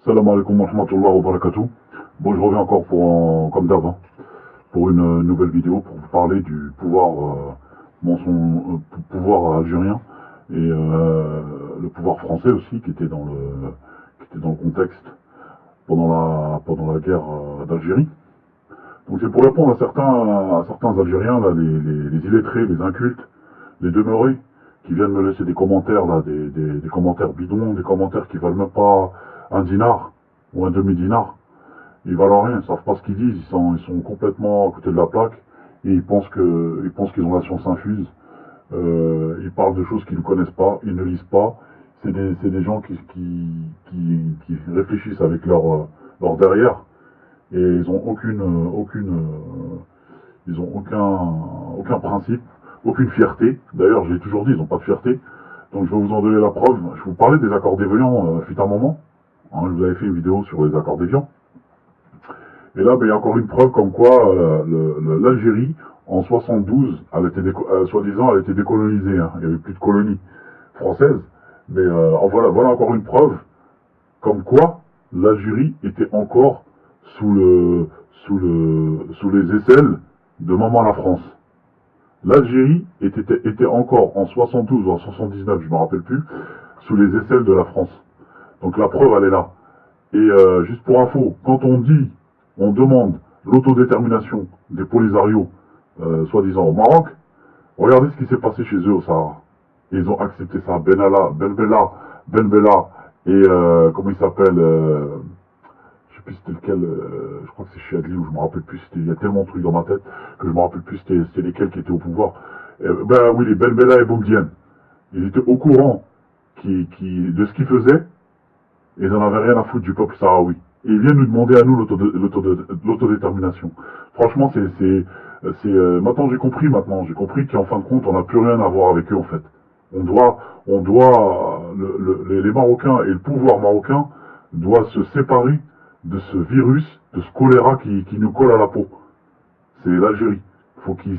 Salam alaikum wa rahmatullah wa barakatuh. Bon, je reviens encore comme d'hab, hein, pour une nouvelle vidéo pour vous parler du pouvoir algérien et le pouvoir français aussi qui était dans le contexte pendant la guerre d'Algérie. Donc c'est pour répondre à certains Algériens, là, les illettrés, les incultes, les demeurés, qui viennent me laisser des commentaires, là, des commentaires bidons, des commentaires qui valent même pas un dinar ou un demi-dinar. Ils valent rien, ils savent pas ce qu'ils disent, ils sont complètement à côté de la plaque et ils pensent qu'ils ont la science infuse. Ils parlent de choses qu'ils ne connaissent pas, ils ne lisent pas. C'est des gens qui réfléchissent avec leur derrière et ils ont aucun principe, aucune fierté. D'ailleurs, j'ai toujours dit, ils n'ont pas de fierté. Donc je vais vous en donner la preuve. Je vous parlais des accords d'Évian fut un moment. Hein, je vous avais fait une vidéo sur les accords d'Évian. Et là, il y a encore une preuve comme quoi l'Algérie, en 72, soi-disant, elle était décolonisée. Hein. Il n'y avait plus de colonies françaises. Mais voilà encore une preuve comme quoi l'Algérie était encore sous les aisselles de maman la France. L'Algérie était encore en 72 ou en 79, je ne me rappelle plus, sous les aisselles de la France. Donc la preuve, elle est là. Et juste pour info, quand on demande l'autodétermination des Polisarios, soi-disant au Maroc, regardez ce qui s'est passé chez eux au Sahara. Ils ont accepté ça. Ben Bella et comment il s'appelle je sais plus c'était lequel, je crois que c'est Chadli ou je me rappelle plus, il y a tellement de trucs dans ma tête que je me rappelle plus c'était lesquels qui étaient au pouvoir. Ben oui, les Ben Bella et Boumedienne. Ils étaient au courant de ce qu'ils faisaient et ils n'en avaient rien à foutre du peuple sahraoui. Et ils viennent nous demander à nous l'autodétermination. Franchement, maintenant j'ai compris qu'en fin de compte, on n'a plus rien à voir avec eux en fait. Les Marocains et le pouvoir marocain doivent se séparer de ce virus, de ce choléra qui nous colle à la peau. C'est l'Algérie. Faut qu'ils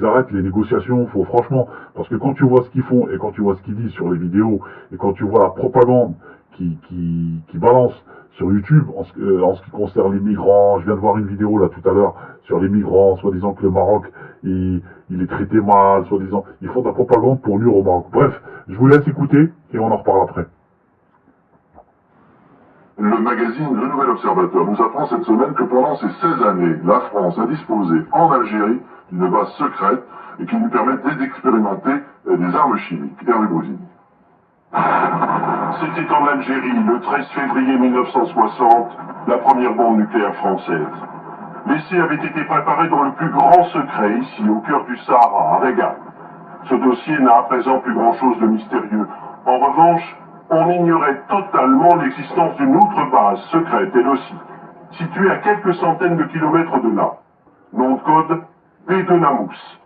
arrêtent les négociations, franchement, parce que quand tu vois ce qu'ils font et quand tu vois ce qu'ils disent sur les vidéos et quand tu vois la propagande qui balance sur YouTube en ce qui concerne les migrants, je viens de voir une vidéo là tout à l'heure sur les migrants, soi-disant que le Maroc il est traité mal, soi-disant, ils font de la propagande pour nuire au Maroc. Bref, je vous laisse écouter et on en reparle après. Le magazine Le Nouvel Observateur nous apprend cette semaine que pendant ces 16 années, la France a disposé en Algérie d'une base secrète et qui nous permet d'expérimenter des armes chimiques. Hervé Brosini. C'était en Algérie, le 13 février 1960, la première bombe nucléaire française. L'essai avait été préparé dans le plus grand secret, ici, au cœur du Sahara, à Reggane. Ce dossier n'a à présent plus grand-chose de mystérieux. En revanche, on ignorait totalement l'existence d'une autre base secrète, elle aussi, située à quelques centaines de kilomètres de là. Nom de code, Bédenamous.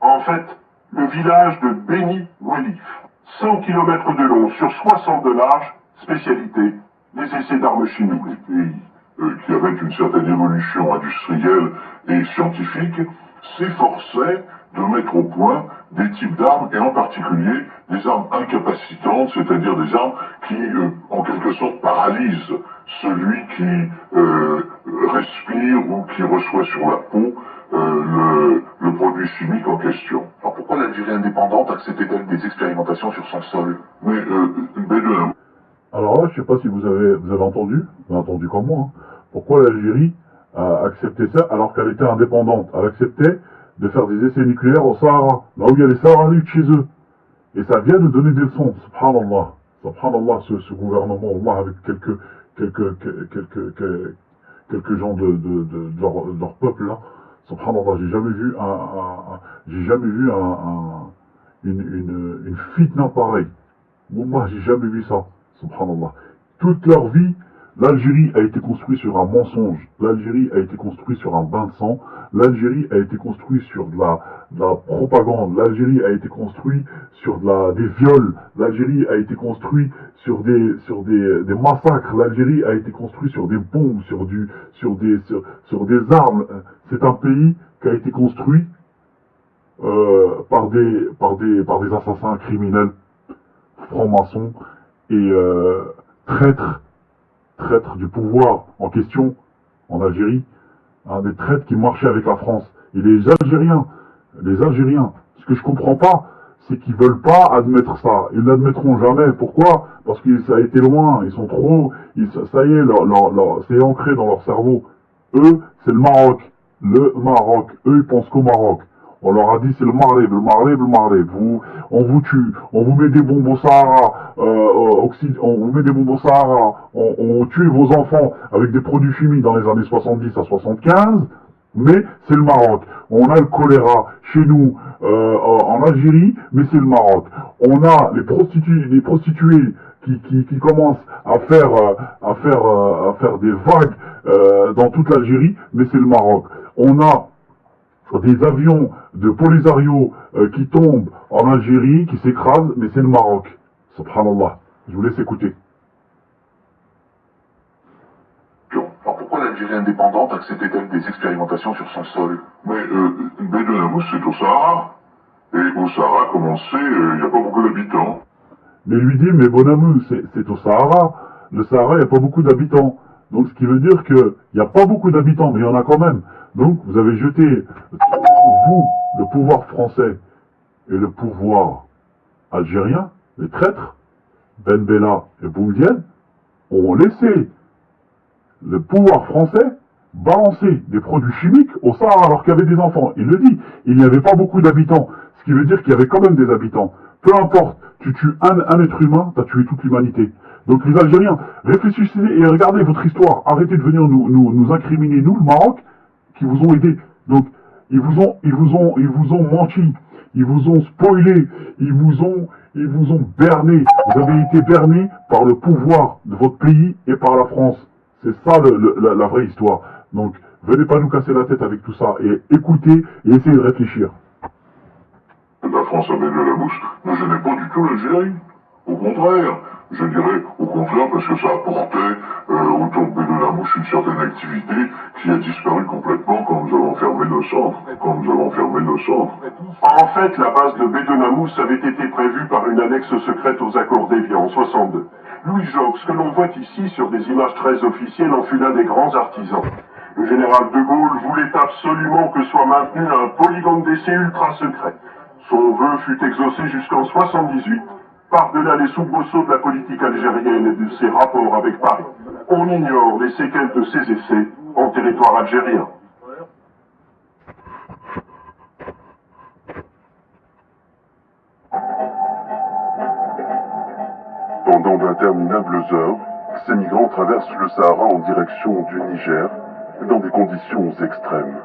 En fait, le village de Beni Welif. 100 km de long sur 60 de large, spécialité, les essais d'armes chimiques. Les pays qui avaient une certaine évolution industrielle et scientifique s'efforçaient de mettre au point des types d'armes, et en particulier des armes incapacitantes, c'est-à-dire des armes qui, en quelque sorte, paralysent celui qui respire ou qui reçoit sur la peau le produit chimique en question. Alors pourquoi l'Algérie indépendante acceptait-elle des expérimentations sur son sol? Mais Alors là, je sais pas si vous avez entendu comme moi, hein, pourquoi l'Algérie a accepté ça alors qu'elle était indépendante. Elle acceptait de faire des essais nucléaires au Sahara, là où il y a les Saharaoui chez eux. Et ça vient de donner des leçons, subhanallah. Subhanallah, ce gouvernement, Allah, avec quelques gens de leur peuple là. Subhanallah, j'ai jamais vu une fitna pareille. Moi, j'ai jamais vu ça. Subhanallah. Toute leur vie, l'Algérie a été construite sur un mensonge. L'Algérie a été construite sur un bain de sang. L'Algérie a été construite sur de la propagande. L'Algérie a été construite sur des viols. L'Algérie a été construite sur des massacres. L'Algérie a été construite sur des bombes, sur des armes. C'est un pays qui a été construit par des assassins criminels, francs-maçons et traîtres traîtres du pouvoir en question, en Algérie, hein, des traîtres qui marchaient avec la France. Et les Algériens, ce que je comprends pas, c'est qu'ils veulent pas admettre ça. Ils l'admettront jamais. Pourquoi? Parce que ça a été loin, ils sont trop, ça y est, c'est ancré dans leur cerveau. Eux, c'est le Maroc. Le Maroc. Eux, ils pensent qu'au Maroc. On leur a dit c'est le Maghreb, le Maghreb, le Maghreb. On vous tue, on vous met des bombes au Sahara, on vous met des bombes au Sahara, on tue vos enfants avec des produits chimiques dans les années 70 à 75, mais c'est le Maroc. On a le choléra chez nous, en Algérie, mais c'est le Maroc. On a les prostituées qui commencent à faire des vagues dans toute l'Algérie, mais c'est le Maroc. On a des avions de Polisario qui tombent en Algérie, qui s'écrasent, mais c'est le Maroc. Subhanallah. Je vous laisse écouter. Alors pourquoi l'Algérie indépendante acceptait-elle des expérimentations sur son sol? Mais Bédonamous, c'est au Sahara. Et au Sahara, comme on le sait, il n'y a pas beaucoup d'habitants. Mais lui dit, mais Bonamou, c'est au Sahara. Le Sahara, il n'y a pas beaucoup d'habitants. Donc ce qui veut dire qu'il n'y a pas beaucoup d'habitants, mais il y en a quand même. Donc vous avez jeté, vous, le pouvoir français et le pouvoir algérien, les traîtres, Ben Bella et Boumedienne, ont laissé le pouvoir français balancer des produits chimiques au Sahara alors qu'il y avait des enfants. Il le dit, il n'y avait pas beaucoup d'habitants. Ce qui veut dire qu'il y avait quand même des habitants. Peu importe, tu tues un être humain, tu as tué toute l'humanité. Donc les Algériens, réfléchissez et regardez votre histoire. Arrêtez de venir nous incriminer, nous, le Maroc, qui vous ont aidé. Donc, ils vous ont menti. Ils vous ont spoilé. Ils vous ont berné. Vous avez été berné par le pouvoir de votre pays et par la France. C'est ça la vraie histoire. Donc, venez pas nous casser la tête avec tout ça. Et écoutez et essayez de réfléchir. La France avec de la mouche ne gênait pas du tout l'Algérie. Au contraire, je dirais au contraire parce que ça apportait autour de Bédonamouche une certaine activité qui a disparu complètement quand nous avons fermé nos centres. En fait, la base de Bédonamous avait été prévue par une annexe secrète aux accords d'Évian en 62. Louis Jox, que l'on voit ici sur des images très officielles, en fut l'un des grands artisans. Le général de Gaulle voulait absolument que soit maintenu un polygone d'essai ultra secret. Son vœu fut exaucé jusqu'en 78, par-delà les soubresauts de la politique algérienne et de ses rapports avec Paris. On ignore les séquelles de ces essais en territoire algérien. Pendant d'interminables heures, ces migrants traversent le Sahara en direction du Niger, dans des conditions extrêmes.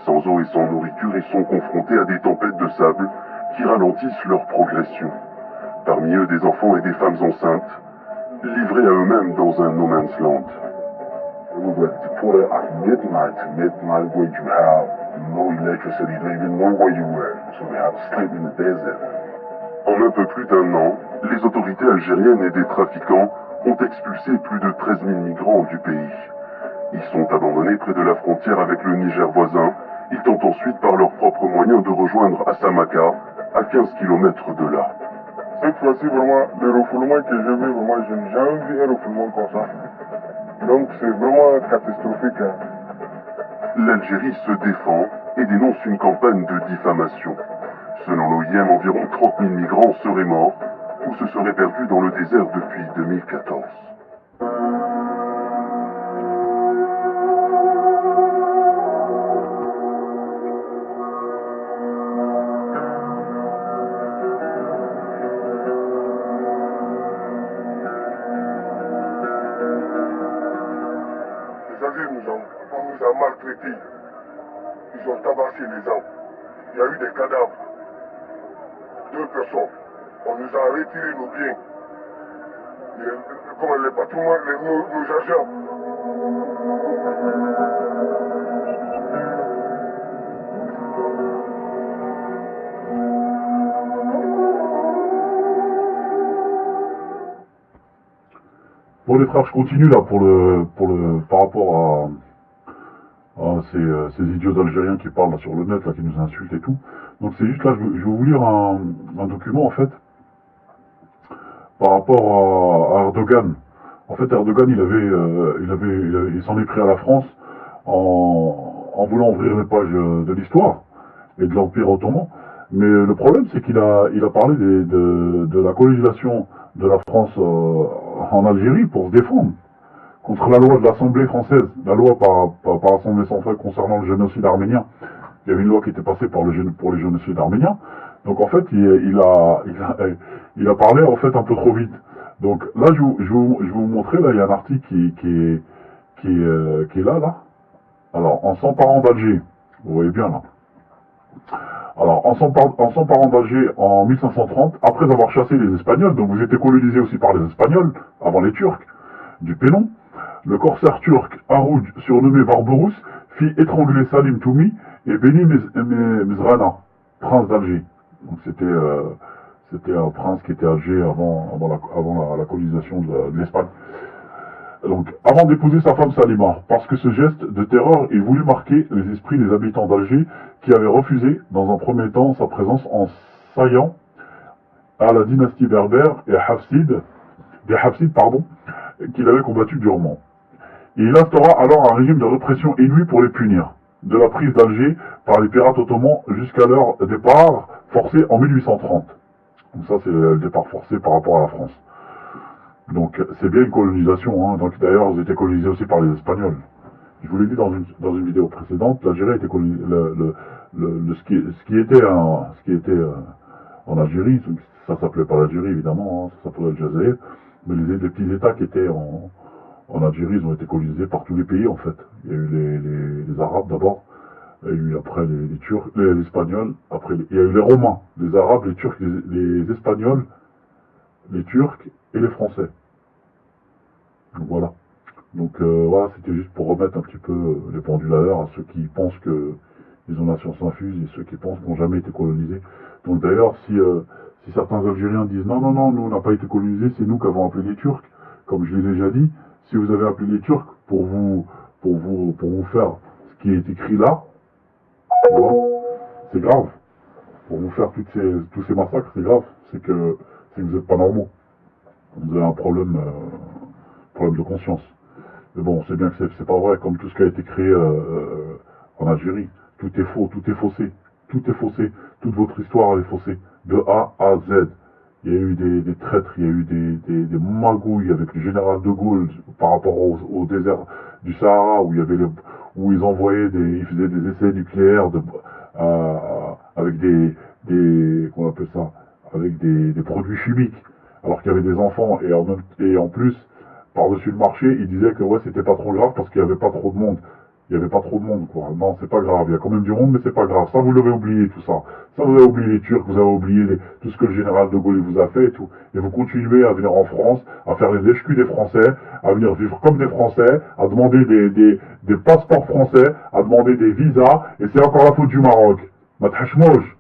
Sans eau et sans nourriture, ils sont confrontés à des tempêtes de sable qui ralentissent leur progression. Parmi eux, des enfants et des femmes enceintes, livrés à eux-mêmes dans un no man's land. We were deported at midnight where you have no electricity, you don't even know where you were, so we had to sleep in the desert. En un peu plus d'un an, les autorités algériennes et des trafiquants ont expulsé plus de 13 000 migrants du pays. Ils sont abandonnés près de la frontière avec le Niger voisin. Ils tentent ensuite par leurs propres moyens de rejoindre Assamaka, à 15 km de là. Cette fois-ci, vraiment, le refoulement que j'ai vu, vraiment, je n'ai jamais vu un refoulement comme ça. Donc c'est vraiment catastrophique. L'Algérie se défend et dénonce une campagne de diffamation. Selon l'OIM, environ 30 000 migrants seraient morts ou se seraient perdus dans le désert depuis 2014. Les Algériens nous ont maltraités. Ils ont tabassé les gens. Il y a eu des cadavres. 2 personnes. On nous a retiré nos biens. Comme les patrimoines, nos agents. Bon les frères, je continue là par rapport à ces idiots d'Algériens qui parlent là sur le net, là, qui nous insultent et tout. Donc c'est juste là, je vais vous lire un document en fait, par rapport à Erdogan. En fait, Erdogan, il s'en est pris à la France en voulant ouvrir les pages de l'histoire et de l'Empire ottoman. Mais le problème, c'est qu'il a parlé de la colonisation de la France en Algérie pour se défendre contre la loi de l'Assemblée française, la loi par l'Assemblée centrale concernant le génocide arménien. Il y avait une loi qui était passée pour les génocides arméniens. Donc en fait, il a parlé en fait un peu trop vite. Donc là, je vais vous montrer, là, il y a un article qui est là. Alors, en s'emparant d'Alger, vous voyez bien là. Alors, en s'emparant d'Alger en 1530, après avoir chassé les Espagnols, donc vous étiez colonisés aussi par les Espagnols, avant les Turcs, du Pénon, le corsaire turc Haroud, surnommé Barberousse, fit étrangler Salim Toumi et Beni Mezrana, prince d'Alger. Donc c'était un prince qui était à Alger avant la colonisation de l'Espagne. Donc, avant d'épouser sa femme Salima, parce que ce geste de terreur, il voulut marquer les esprits des habitants d'Alger qui avaient refusé, dans un premier temps, sa présence en saillant à la dynastie berbère et des Hafsides, qu'il avait combattu durement. Et il instaura alors un régime de répression inouï pour les punir, de la prise d'Alger par les pirates ottomans jusqu'à leur départ forcé en 1830. Donc ça, c'est le départ forcé par rapport à la France. Donc c'est bien une colonisation, hein. Donc d'ailleurs, ils étaient colonisés aussi par les Espagnols. Je vous l'ai dit dans une vidéo précédente, l'Algérie était colonisée, ce qui était en Algérie, ça s'appelait pas l'Algérie évidemment, hein, ça s'appelait l'Algérie, mais les petits États qui étaient en Algérie, ils ont été colonisés par tous les pays en fait. Il y a eu les Arabes d'abord, il y a eu après les Turcs, les Espagnols, après il y a eu les Romains, les Arabes, les Turcs, les Espagnols, les Turcs et les Français. Donc voilà. Donc voilà, c'était juste pour remettre un petit peu les pendules à l'heure à ceux qui pensent que ils ont la science infuse et ceux qui pensent qu'ils n'ont jamais été colonisés. Donc d'ailleurs, si certains Algériens disent non, nous on n'a pas été colonisés, c'est nous qui avons appelé les Turcs, comme je l'ai déjà dit, si vous avez appelé les Turcs pour vous faire ce qui est écrit là, c'est grave. Pour vous faire tous ces massacres, c'est grave. C'est que vous n'êtes pas normaux. Vous avez un problème de conscience. Mais bon, c'est bien que c'est pas vrai, comme tout ce qui a été créé en Algérie. Tout est faux, tout est faussé. Tout est faussé. Toute votre histoire, elle est faussée. De A à Z. Il y a eu des traîtres, il y a eu des magouilles avec le général de Gaulle par rapport au désert du Sahara, où ils envoyaient ils faisaient des essais nucléaires avec qu'on appelle ça, avec des produits chimiques, alors qu'il y avait des enfants, et en plus, par-dessus le marché, ils disaient que ouais, c'était pas trop grave parce qu'il y avait pas trop de monde. Il y avait pas trop de monde, quoi. Non, c'est pas grave. Il y a quand même du monde, mais c'est pas grave. Ça, vous l'avez oublié, tout ça. Ça, vous avez oublié les Turcs, vous avez oublié tout ce que le général de Gaulle vous a fait et tout. Et vous continuez à venir en France, à faire les échecus des Français, à venir vivre comme des Français, à demander des passeports français, à demander des visas, et c'est encore la faute du Maroc. Ma tachmouch.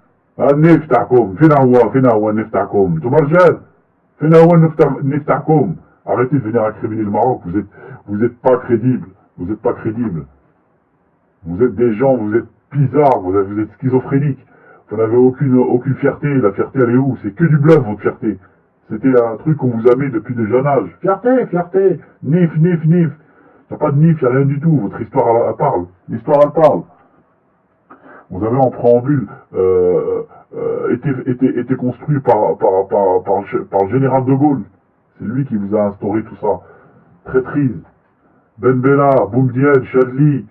Nif ta'koum. Fina wa nif ta'koum. Tout marjal. Fina wa nif ta'koum. Arrêtez de venir incriminer le Maroc. Vous êtes pas crédible. Vous êtes pas crédible. Vous êtes des gens, vous êtes bizarres, vous êtes schizophréniques. Vous n'avez aucune fierté. La fierté, elle est où? C'est que du bluff, votre fierté. C'était un truc qu'on vous a mis depuis de jeune âge. Fierté. Nif. Il n'y a pas de nif, il n'y a rien du tout. Votre histoire, elle parle. L'histoire, elle parle. Vous avez en préambule été construit par le général de Gaulle. C'est lui qui vous a instauré tout ça. Traîtrise. Ben Bella, Boumdienne, Chadli,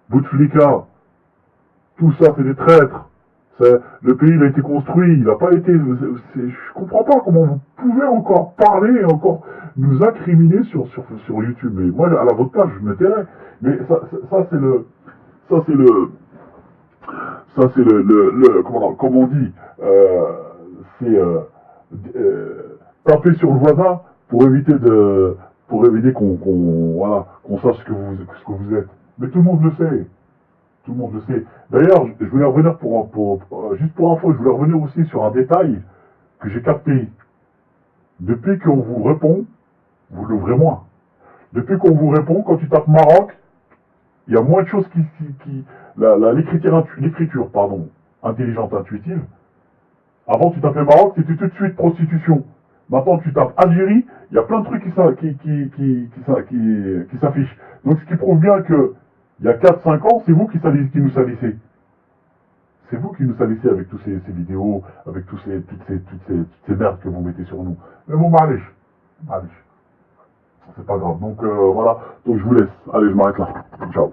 Bouteflika, tout ça c'est des traîtres. Le pays il a été construit, il n'a pas été... Je comprends pas comment vous pouvez encore parler et encore nous incriminer sur YouTube. Mais moi, à la votre place, je me tairais. Mais ça c'est comme on dit, taper sur le voisin pour éviter qu'on sache ce que vous êtes. Mais tout le monde le sait. Tout le monde le sait. D'ailleurs, je voulais revenir juste pour info, je voulais revenir aussi sur un détail que j'ai capté. Depuis qu'on vous répond, vous l'ouvrez moins. Depuis qu'on vous répond, quand tu tapes Maroc, il y a moins de choses l'écriture intelligente, intuitive. Avant, tu tapais Maroc, c'était tout de suite prostitution. Maintenant, tu tapes Algérie, il y a plein de trucs qui s'affichent. Donc, ce qui prouve bien que, il y a 4-5 ans, c'est vous qui nous salissez. C'est vous qui nous salissez avec tous ces vidéos, avec toutes ces merdes que vous mettez sur nous. Mais bon, malish. C'est pas grave. Donc, voilà. Donc, je vous laisse. Allez, je m'arrête là. Ciao.